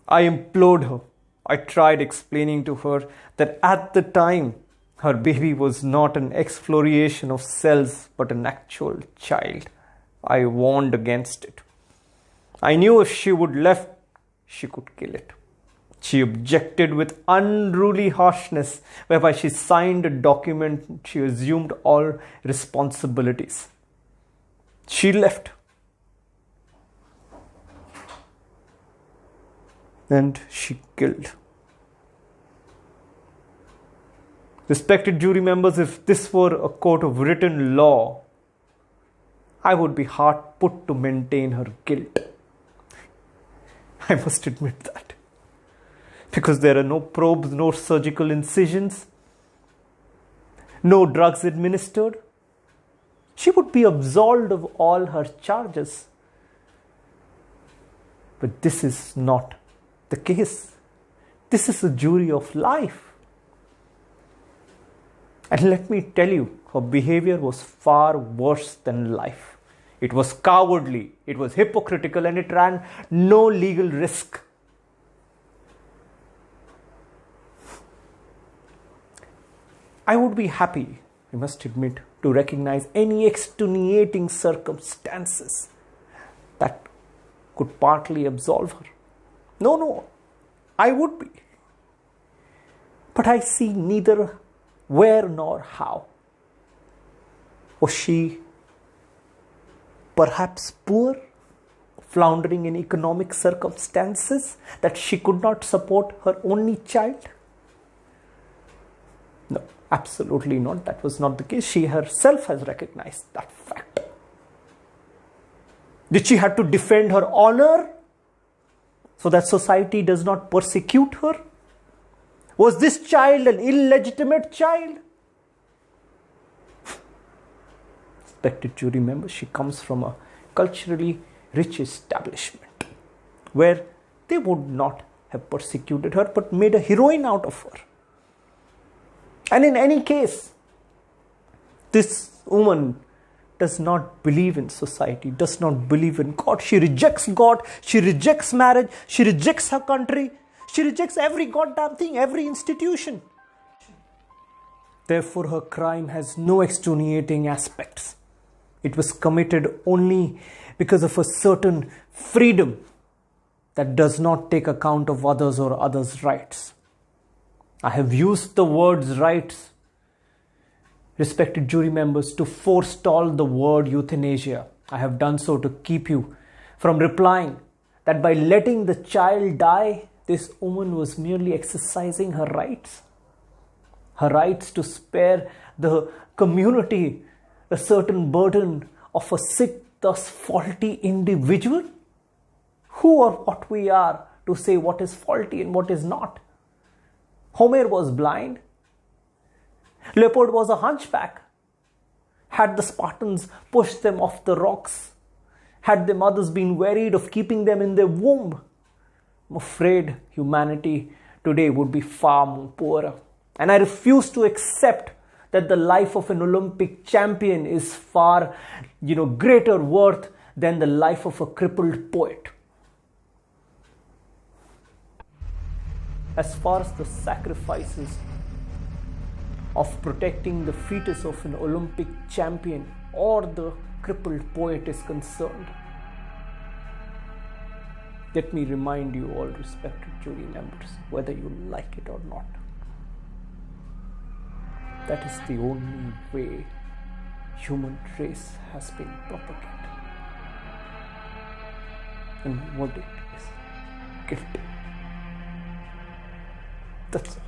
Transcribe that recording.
I implored her. I tried explaining to her that at the time, her baby was not an exfoliation of cells but an actual child. I warned against it. I knew if she would left, she could kill it. She objected with unruly harshness, whereby she signed a document. She assumed all responsibilities. She left. And she killed. Respected jury members, if this were a court of written law, I would be hard put to maintain her guilt. I must admit that. Because there are no probes, no surgical incisions, no drugs administered. She would be absolved of all her charges. But this is not the case. This is a jury of life. And let me tell you, her behavior was far worse than life. It was cowardly, it was hypocritical, and it ran no legal risk. I would be happy, I must admit, to recognize any extenuating circumstances that could partly absolve her. No, I would be. But I see neither where nor how. Was she perhaps poor, floundering in economic circumstances that she could not support her only child? No, absolutely not. That was not the case. She herself has recognized that fact. Did she have to defend her honor so that society does not persecute her? Was this child an illegitimate child? Respected jury members, she comes from a culturally rich establishment where they would not have persecuted her but made a heroine out of her. And in any case, this woman does not believe in society, does not believe in God. She rejects God, she rejects marriage, she rejects her country, she rejects every goddamn thing, every institution. Therefore, her crime has no extenuating aspects. It was committed only because of a certain freedom that does not take account of others or others' rights. I have used the words rights, respected jury members, to forestall the word euthanasia. I have done so to keep you from replying that by letting the child die, this woman was merely exercising her rights to spare the community a certain burden of a sick, thus faulty individual. Who or what we are to say what is faulty and what is not? Homer was blind. Leopard was a hunchback. Had the Spartans pushed them off the rocks? Had their mothers been wearied of keeping them in their womb? I'm afraid humanity today would be far more poorer. And I refuse to accept that the life of an Olympic champion is far, greater worth than the life of a crippled poet. As far as the sacrifices of protecting the fetus of an Olympic champion or the crippled poet is concerned, let me remind you all, respected jury members, whether you like it or not, that is the only way human race has been propagated. And verdict is guilty. That's all.